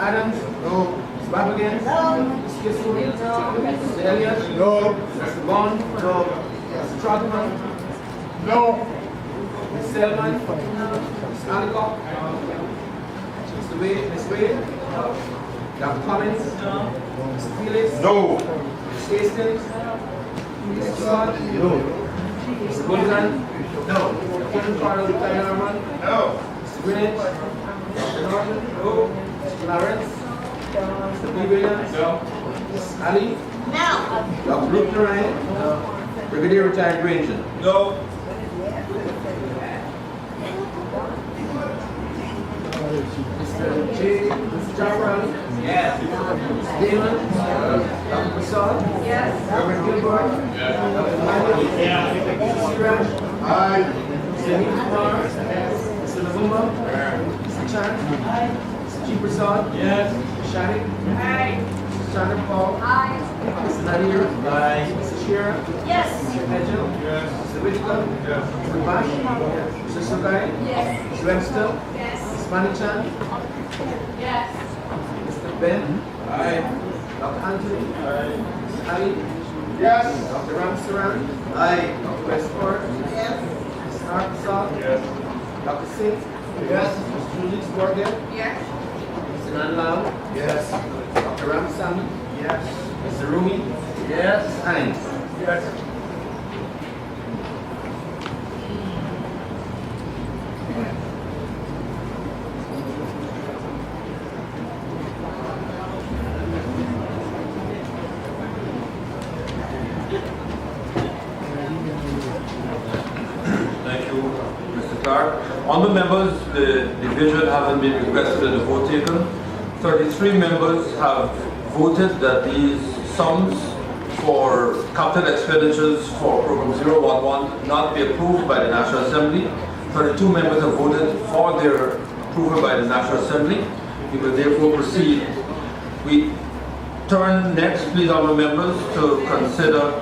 Adams? No. Ms. Babagin? No. Ms. Kissel? No. Mr. Elliott? No. Mr. Bond? No. Mr. Trotman? No. Ms. Selman? Ms. Alcock? Mr. Wade? Ms. Wade? Dr. Collins? Mr. Felix? No. Ms. Hastings? Mr. Todd? Mr. Bulligan? No. Mr. Kevin Farrell, retired airman? No. Mr. Greenwich? Mr. Norton? No. Mr. Lawrence? Mr. B. Williams? No. Ms. Ali? No. Dr. Ruth Ryan? No. Brigadier retired Granger? No. Mr. J. Mr. Jarrell? Yes. Mr. Damon? Dr. Prasad? Yes. Reverend Gilbert? Dr. Emmanuel? Mr. Siraj? Aye. Mr. Neil Kumar? Mr. Navumba? Mr. Chan? Mr. G. Prasad? Yes. Mr. Shadi? Mr. Chandra Paul? Aye. Mr. Nadir? Aye. Mr. Shearer? Yes. Mr. Hedgel? Yes. Mr. Whitaker? Yes. Mr. Bash? Mr. Sagai? Yes. Mr. Webster? Yes. Ms. Manichan? Yes. Mr. Ben? Aye. Dr. Anthony? Aye. Mr. Ali? Yes. Dr. Ramsaran? Aye. Dr. Westport? Yes. Mr. Arkansas? Yes. Dr. Singh? Yes. Mr. Julius Borget? Yes. Mr. Nanlao? Yes. Dr. Ramsamy? Yes. Mr. Rumi? Yes. Mr. Hines? Yes. Thank you, Mr. Clark. Honourable members, the division having been requested and the vote taken. 33 members have voted that these sums for capital expenditures for Program 011 not be approved by the National Assembly. 32 members have voted for their approval by the National Assembly. We will therefore proceed. We turn next, please, honourable members, to consider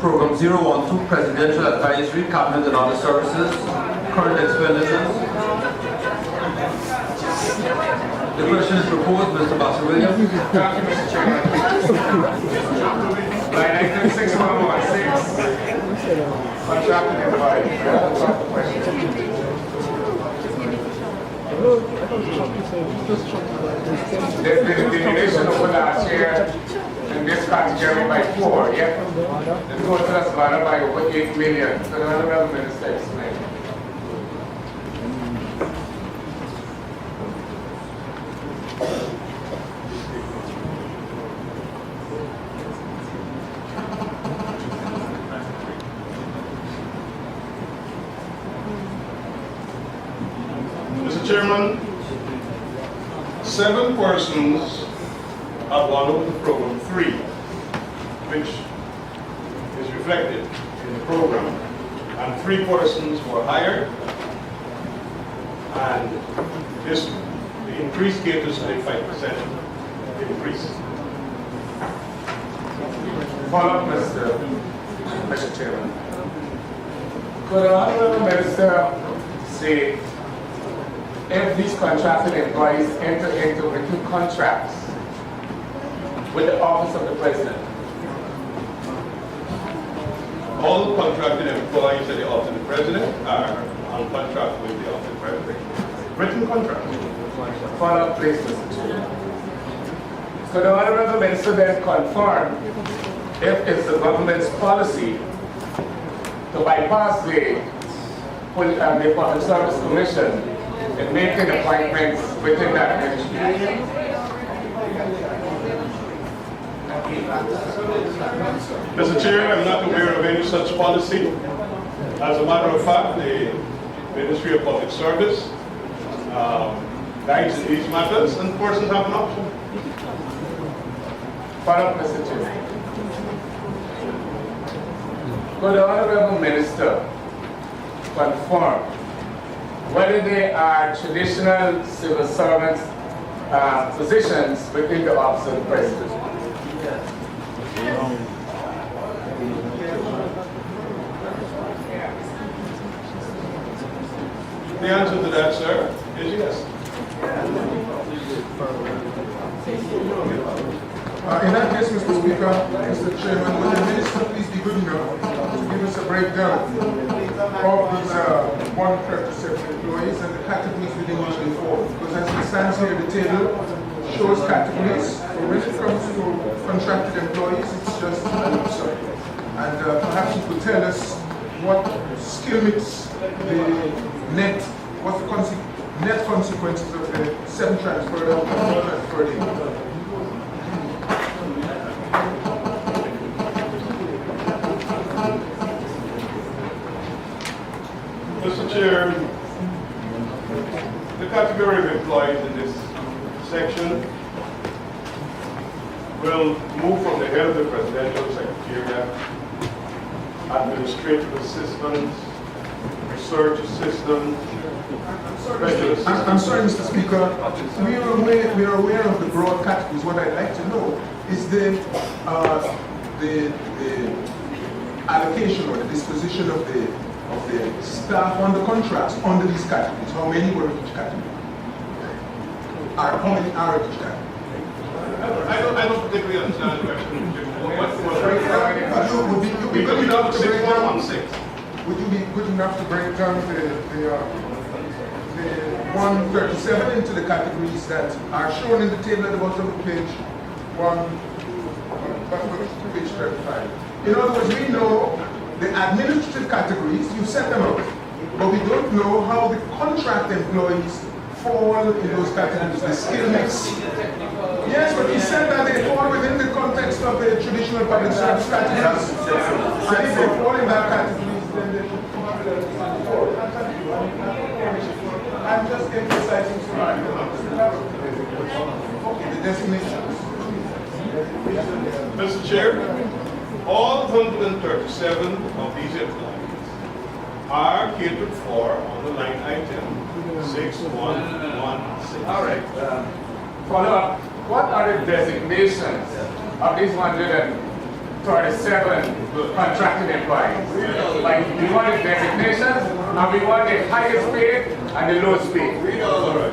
Program 012, Presidential Advisory, Cabinet and Other Services, current expenditures. The question is proposed, Mr. Bassel Williams. Thank you, Mr. Chairman. Line item 6116. Contracted employee. There's been a diminution over last year in this category by 4, yet the total has gone up by over 8 million. So the Honourable Minister explain. Mr. Chairman, 7 persons have gone over to Program 3, which is reflected in the program, and 3 persons were hired, and the increase gave us a 5% increase. Follow up, Mr. Chairman. Could the Honourable Minister say if these contracted employees enter into written contracts with the Office of the President? All contracted employees at the Office of the President are on contract with the Office of the President. Written contract. Follow up, please, Mr. Chairman. Could the Honourable Minister then confirm if it's the government's policy to bypass the Public Service Commission in making appointments within that ministry? Mr. Chair, I'm not aware of any such policy. As a matter of fact, the Ministry of Public Service guides in these matters, and persons have an option. Follow up, Mr. Chairman. Could the Honourable Minister confirm whether they are traditional civil servants positions within the Office of the President? The answer to that, sir, is yes. In that case, Mr. Speaker, Mr. Chairman, would the minister please be good enough to give us a breakdown of these 137 employees and the categories within which they fall? Because as it stands here, the table shows categories. But when it comes to contracted employees, it's just absurd. And perhaps you could tell us what skill mix what's the net consequences of the 7 transferred out and 4 transferred in. Mr. Chair, the category of employees in this section will move from the head of the Presidential Secretariat, administrative assistants, research assistants, special assistants. I'm sorry, Mr. Speaker. We are aware of the broad categories. What I'd like to know is the allocation or the disposition of the staff on the contracts under these categories. How many were in each category? How many are in each category? I don't particularly understand the question. Would you be good enough to break down? 61116. Would you be good enough to break down the 137 into the categories that are shown in the table at the bottom of page 35? In other words, we know the administrative categories, you set them out, but we don't know how the contract employees fall in those categories, the skill mix. Yes, but you said that they fall within the context of the traditional public service categories. And if they fall in that categories, then they should fall in the I'm just emphasizing the designations. Mr. Chair, all 137 of these employees are catered for on the line item 6116. All right. Follow up. What are the designations of these 137 contracted employees? Like, we want the designations, and we want the highest paid and the lowest paid. All right.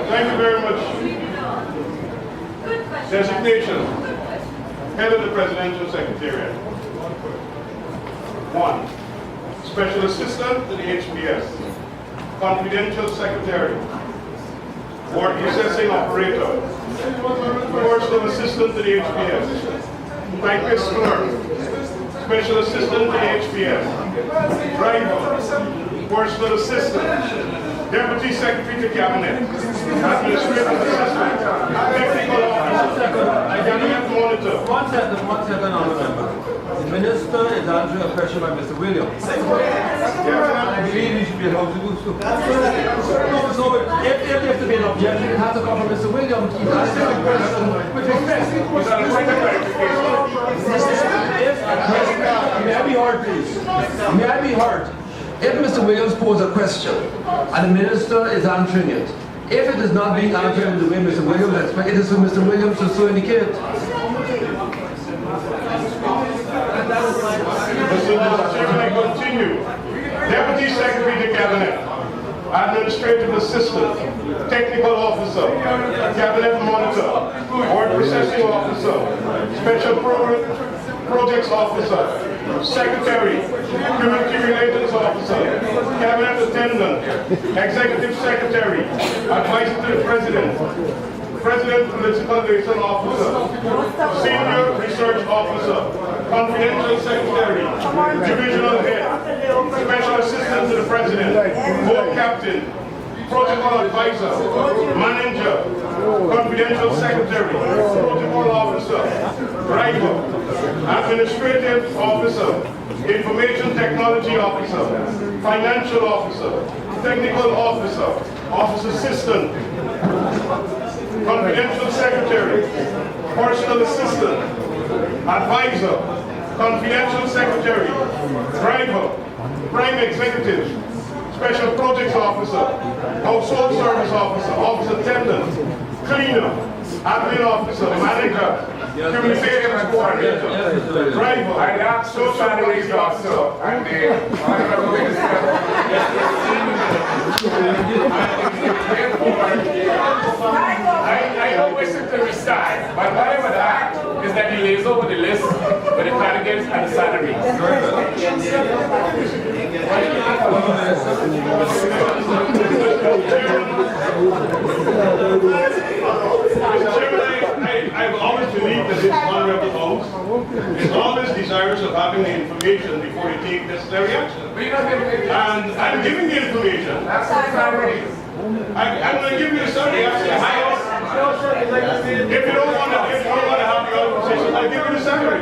Thank you very much. Designation. Head of the Presidential Secretariat. 1. Special Assistant to the HPS. Confidential Secretary. Work Processing Operator. Personal Assistant to the HPS. Typist Clerk. Special Assistant to the HPS. Driver. Personal Assistant. Deputy Secretary to Cabinet. Administrative Assistant. Technical Officer. Cabinet Monitor. One second, honorable member. The minister is answering a question by Mr. Williams. I believe he should be allowed to do so. No, but if there has to be an objection, it has to come from Mr. Williams. He's answering the question with respect. May I be heard, please? May I be heard? If Mr. Williams poses a question and the minister is answering it, if it is not being answered in the way Mr. Williams expects, it is for Mr. Williams to so indicate. Mr. Chairman, I continue. Deputy Secretary to Cabinet, Administrative Assistant, Technical Officer, Cabinet Monitor, Board Processing Officer, Special Projects Officer, Secretary, Community Relations Officer, Cabinet Attendant, Executive Secretary, Advisor to the President, President Political Liaison Officer, Senior Research Officer, Confidential Secretary, Divisional Head, Special Assistant to the President, Board Captain, Protocol Advisor, Manager, Confidential Secretary, Protocol Officer, Driver, Administrative Officer, Information Technology Officer, Financial Officer, Technical Officer, Office Assistant, Confidential Secretary, Personal Assistant, Advisor, Confidential Secretary, Driver, Prime Executive, Special Projects Officer, Household Service Officer, Office Attendant, Cleaner, Admin Officer, Manager, Communications Coordinator, Driver, I asked the salaries also, and the honorable minister. I don't wish it to reside, but what I would ask I've always believed that this honorable house is always desirous of having the information before they take necessary action. And I'm giving the information. That's the salaries. I'm going to give you the summary after the highest. If you don't want to have the other position, I'll give you the summary.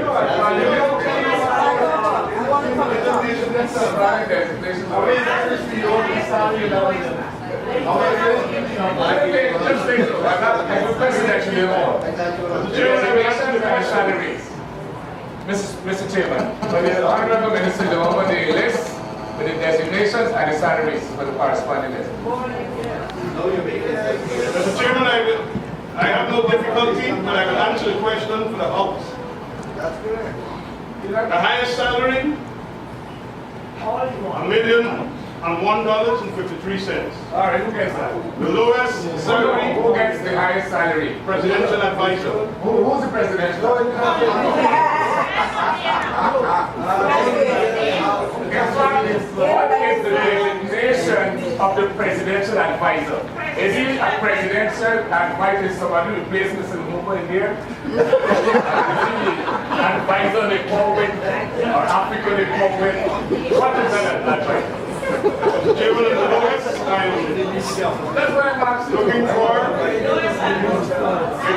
Mr. Chairman, when the Honorable Minister go over the list with the designations and the salaries for the corresponding list. Mr. Chairman, I have no difficulty, but I will answer the question for the House. The highest salary, $1,001.53. All right, who gets that? The lowest salary, Who gets the highest salary? presidential advisor. Who's the president? What is the designation of the presidential advisor? Is he a presidential advisor, somebody who plays Mr. Lumumba in there? Advisor they call with, or Africa they call with? What is that advisor? Mr. Chairman, the lowest I'm That's what I'm asking. looking for, it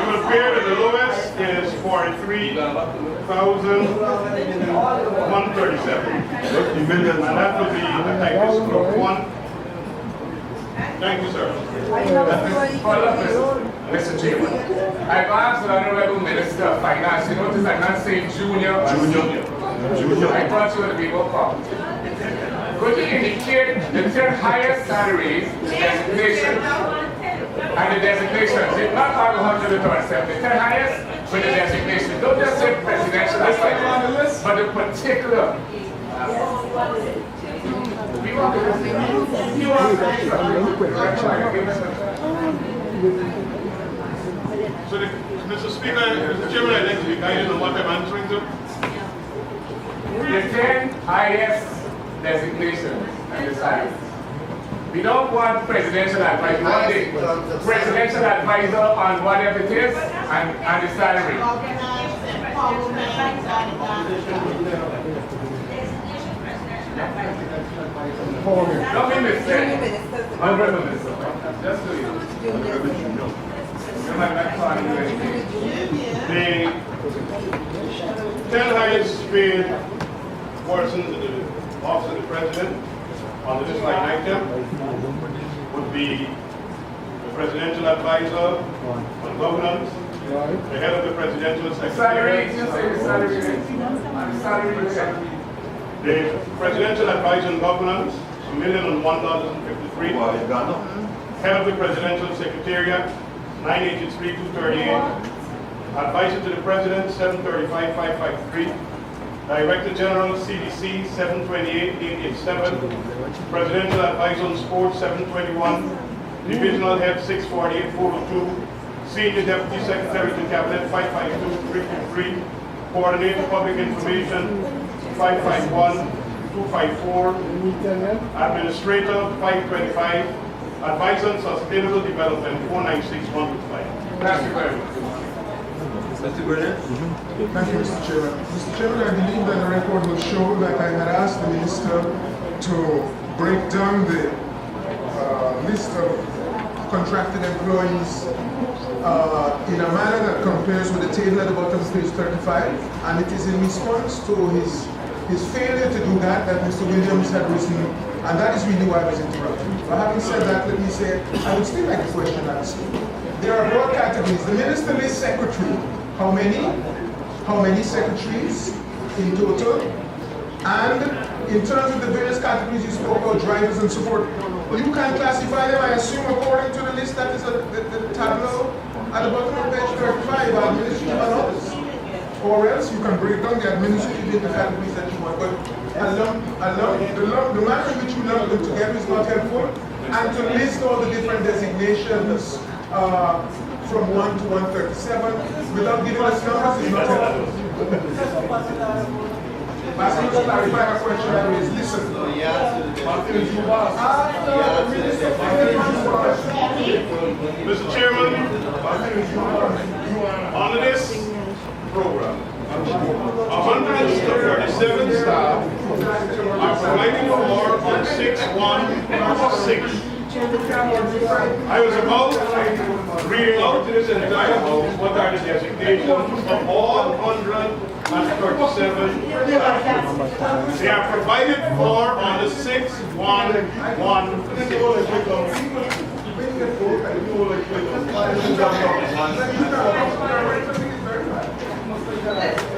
will appear that the lowest is $43,137. And that will be the typist group 1. Thank you, sir. Follow up, Mr. Chairman. I've asked the Honorable Minister of Finance, you notice I'm not saying junior or senior. I thought you would be more competent. Could you indicate the 10 highest salaries, designations, and the designations? It's not all 100 or 70, the 10 highest with the designation. Don't just say presidential advisor, but the particular. So, Mr. Speaker, Mr. Chairman, I'd like to be guided on what I'm answering to. The 10 highest designations and the salaries. We don't want presidential advisor. We want the presidential advisor on whatever it is and the salary. Don't be mistaken. Honorable Minister, just do it. You're not trying to do anything. The 10 highest paid persons in the office of the president on this line item would be the presidential advisor on governance, the head of the presidential Salary, secretariat, just say the salary. Salary. the presidential advisor on governance, $1,001.53. Head of the presidential secretariat, $983,238. Advisor to the president, $735,553. Director General, CDC, $728,887. Presidential Advisor on Sports, $721. Divisional Head, $648,402. Senior Deputy Secretary to Cabinet, $552,353. Coordinator Public Information, $551,254. Administrator, $525. Advisor on Sustainable Development, $496,125. Thank you very much. Mr. Grenadier? Thank you, Mr. Chairman. Mr. Chairman, I believe that the record will show that I had asked the minister to break down the list of contracted employees in a manner that compares with the table at the bottom of page 35, and it is in response to his failure to do that Mr. Williams had risen, and that is really why I was interrupted. But having said that, let me say, I would still like the question answered. There are broad categories. The minister lists secretary. How many? How many secretaries in total? And in terms of the various categories you spoke about, drivers and so forth, well, you can classify them, I assume, according to the list that is at the tableau at the bottom of page 35, administrative and others. Or else you can break down the administrative into categories that you want. But the manner in which you lump them together is not helpful. And to list all the different designations from 1 to 137 without giving us numbers is not helpful. But I need to clarify a question I raised. Listen. Mr. Chairman, on this program, 137 staff are provided for on 616. I was about reading out to this entire house what are the designations of all 137 staff. They are provided for on the 611.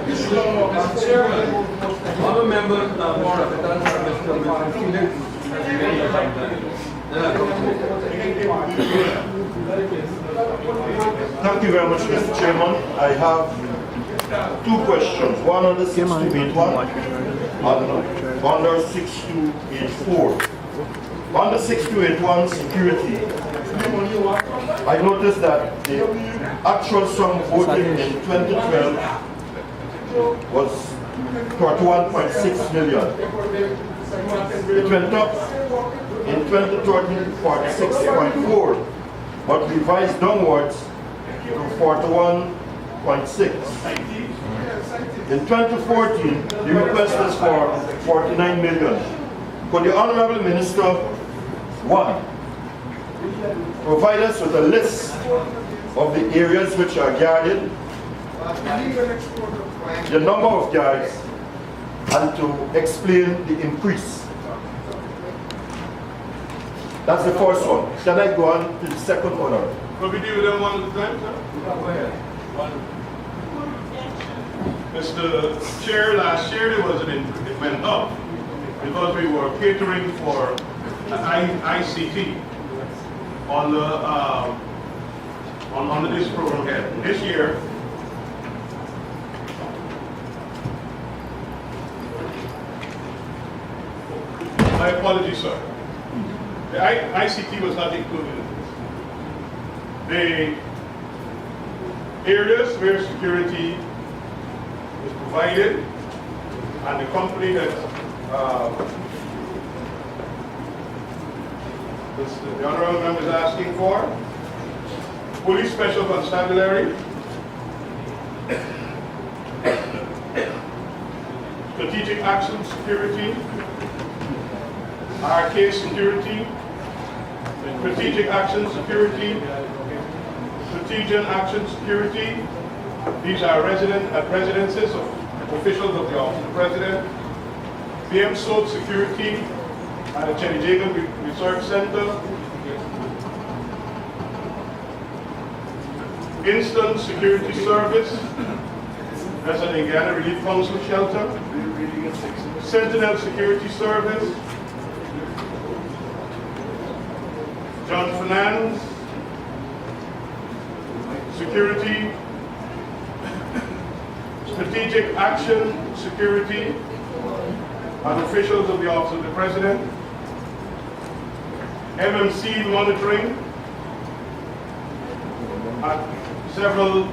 Mr. Chairman, other members are more of Mr. Felix. Thank you very much, Mr. Chairman. I have two questions. One on the 6281 and under 6284. On the 6281 security, I noticed that the actual sum voted in 2012 was 31.6 million. It went up in 2013 46.4, but revised downwards to 41.6. In 2014, the request is for 49 million. Could the Honorable Minister, one, provide us with a list of the areas which are guarded, the number of guards, and to explain the increase? That's the first one. Shall I go on to the second one? Will we deal with them one at a time, sir? Go ahead. Mr. Chair, last year there was it went up because we were catering for ICT on the on this program here. This year, my apologies, sir. The ICT was not included in this. The areas where security is provided and the company that the honorable member is asking for: Police Special Constabulary, Strategic Action Security, RK Security, Strategic Action Security, Strategic Action Security. These are residences of officials of the Office of the President. PM SOAP Security at the Chenijagan Research Center. Instant Security Service, that's an Indiana Relief Council shelter. Sentinel Security Service. John Fernandez Security. Strategic Action Security and officials of the Office of the President. MMC Monitoring and several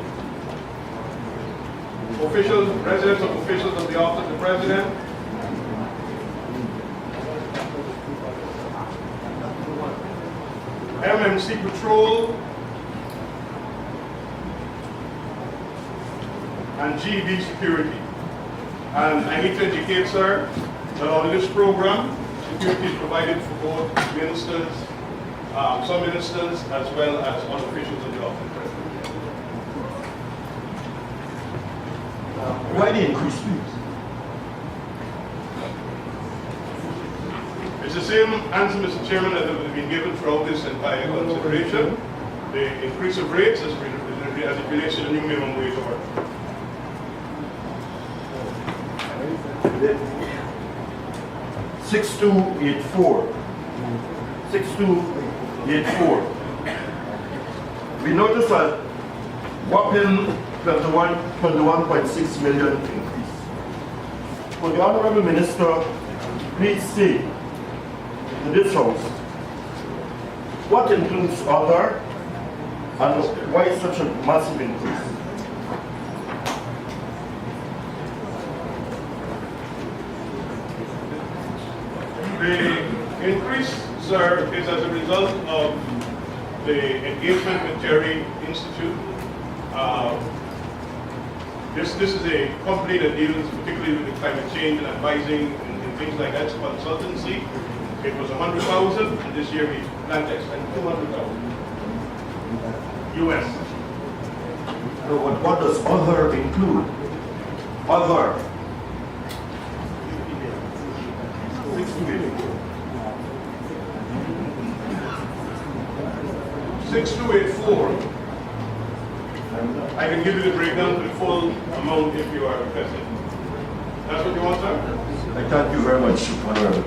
officials, residents of officials of the Office of the President. MMC Patrol and GB Security. And I need to educate, sir, that on this program, security is provided for both ministers, some ministers, as well as other officials of the Office of the President. Why the increase, please? It's the same answer, Mr. Chairman, that has been given throughout this entire consideration. The increase of rates as it relates to the new minimum wage order. 6284. 6284. We notice a whopping 21.6 million increase. Could the Honorable Minister please say to this House what includes other and why such a massive increase? increase, sir, is as a result of the engagement with Terry Institute. This is a company that deals particularly with the climate change and advising and things like that. It's a consultancy. It was 100,000, and this year we plan to expend 200,000 US. No, but what does other include? Other. 6284. I can give you the breakdown of the full amount if you are requesting. That's what you want, sir? I thank you very much, Honorable.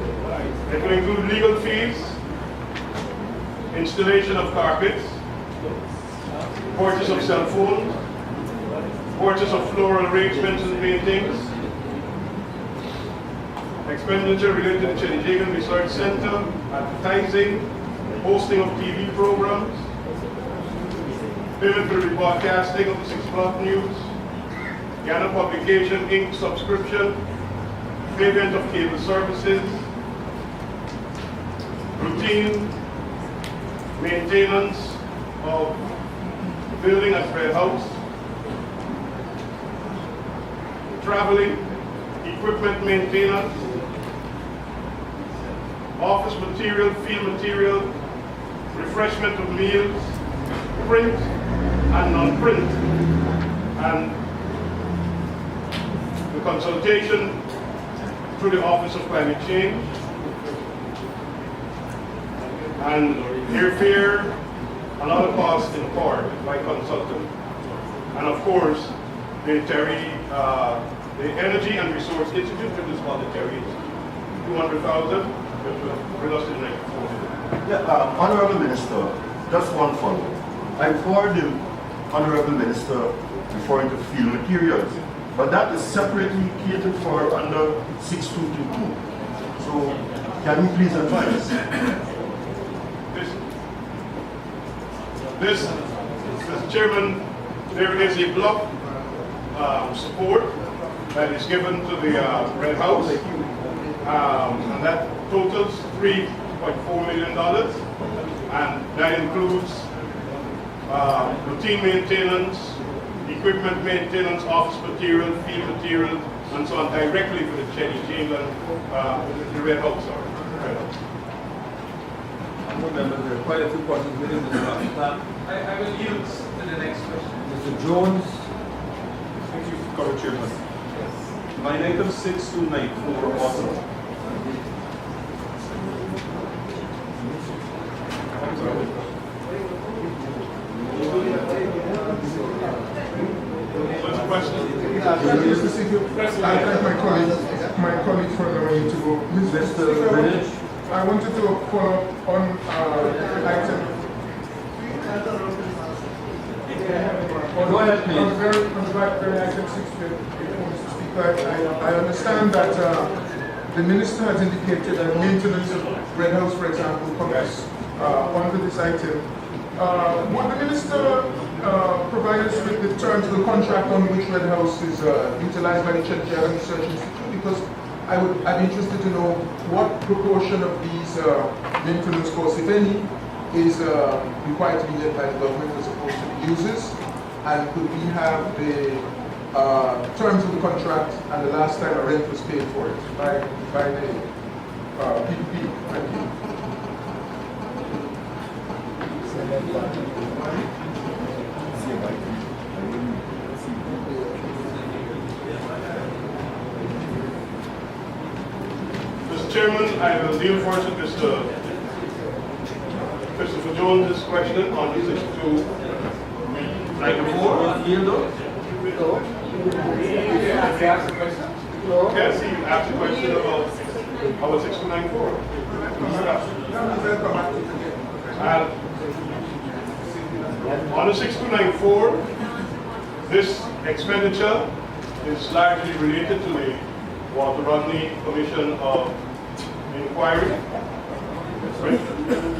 It will include legal fees, installation of carpets, purchase of cell phones, purchase of floral arrangements and paintings, expenditure related to the Chenijigan Research Center, advertising, hosting of TV programs, payment for the rebroadcasting of the 6 o'clock news, Ghana Publication Inc. subscription, payment of cable services, routine maintenance of the building at Red House, traveling, equipment maintenance, office material, field material, refreshment of meals, print and non-print, and the consultation through the Office of Climate Change, and airfare and other costs incurred by consultant. And of course, the Energy and Resource Institute, which is called the Terry Institute, 200,000, which will bring us to 94. Yeah, Honorable Minister, just one follow. I've heard the Honorable Minister referring to field materials, but that is separately catered for under 6222. So, can you please advise? This, Mr. Chairman, there is a block support that is given to the Red House, and that totals $3.4 million, and that includes routine maintenance, equipment maintenance, office material, field material, and so on, directly for the Chenijigan, the Red House. Members, there are quite a few questions within this master plan. I will yield to the next question. Mr. Jones. Thank you, Mr. Chairman. Line item 6294 also. What's the question? Mr. Speaker, I thank my colleagues for allowing me to go. Mr. Greenwich. I wanted to follow up on item. Go ahead, please. On the very item 6, Mr. Speaker, I understand that the minister has indicated that maintenance of Red House, for example, comes under this item. Would the minister provide us with the terms of the contract on which Red House is utilized by the Chenijigan Research Institute? Because I'm interested to know what proportion of these maintenance costs, if any, is required to be met by the government as opposed to the users, and could we have the terms of the contract and the last time a rent was paid for it by the Pt5? Thank you. Mr. Chairman, I will deal first with Mr. Christopher Jones' question on 6294. Yes, he asked a question about 6294. And on the 6294, this expenditure is largely related to the Walter Rodney Commission of Inquiry,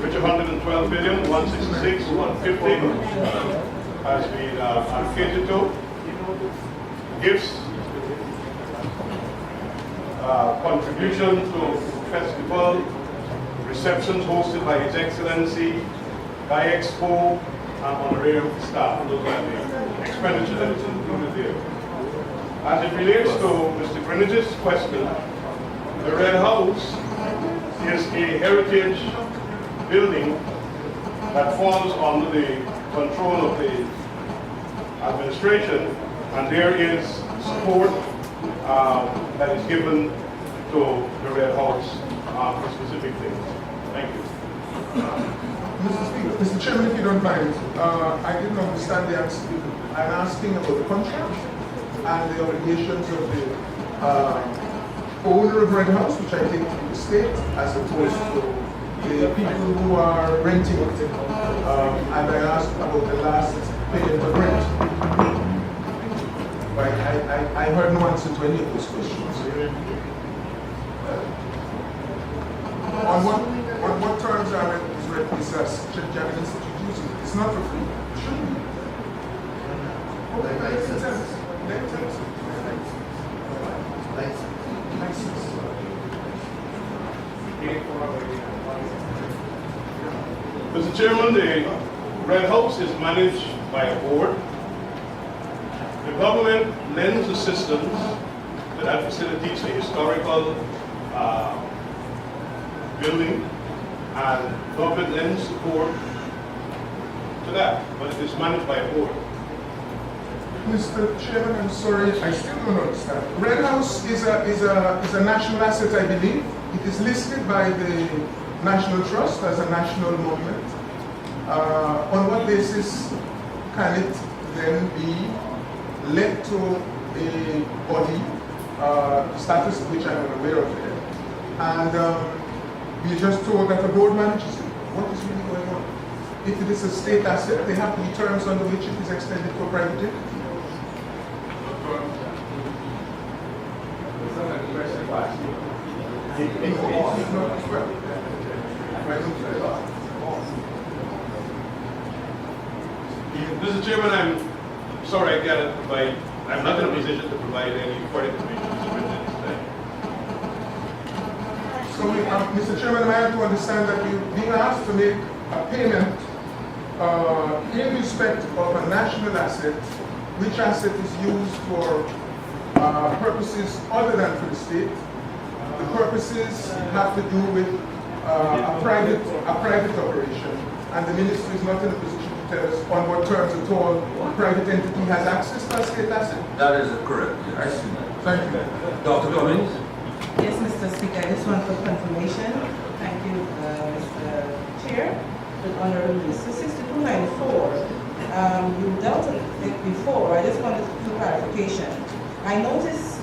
which 112,166,150 has been allocated to. Gifts, contribution to festival, receptions hosted by His Excellency, Guy Expo, and honorarium for staff. Those are the expenditure that is included there. As it relates to Mr. Greenwich's question, the Red House is a heritage building that falls under the control of the administration, and there is support that is given to the Red House for specific things. Thank you. Mr. Speaker, Mr. Chairman, if you don't mind, I didn't understand the answer. I'm asking about the contract and the obligations of the owner of Red House, which I think is the state, as opposed to the people who are renting it. And I asked about the last payment of rent. But I heard no answer to any of those questions. On what terms are Japanese Institute using it? It's not for free. It shouldn't be. Okay, Mr. Chairman, the Red House is managed by a board. The government lends assistance to that facility. It's a historical building, and government lends support to that, but it is managed by a board. Mr. Chairman, I'm sorry, I still don't understand. Red House is a national asset, I believe. It is listed by the National Trust as a national monument. On what basis can it then be led to a body, status which I'm unaware of here, and we just told that the board manages it? What is really going on? If it is a state asset, there have to be terms under which it is extended for private entity. Mr. Chairman, I'm sorry I cannot provide, I'm not in a position to provide any further information to the President today. So, Mr. Chairman, I have to understand that you're being asked to make a payment in respect of a national asset, which asset is used for purposes other than for the state. The purposes have to do with a private operation, and the ministry is not in a position to tell us on what terms at all a private entity has access to a state asset. That is correct. I see that. Thank you. Dr. Cummings? Yes, Mr. Speaker, I just want for confirmation. Thank you, Mr. Chair. With Honorable Minister, 6294, you dealt with it before. I just wanted some clarification. I noticed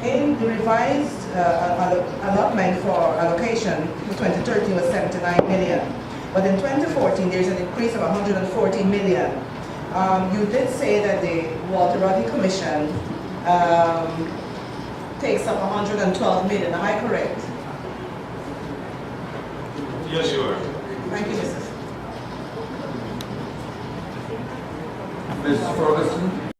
in the revised allotment for allocation for 2013 was 79 million. But in 2014, there's an increase of 114 million. You did say that the Walter Rodney Commission takes up 112 million. Am I correct? Yes, you are. Thank you, Mrs. Ms. Ferguson?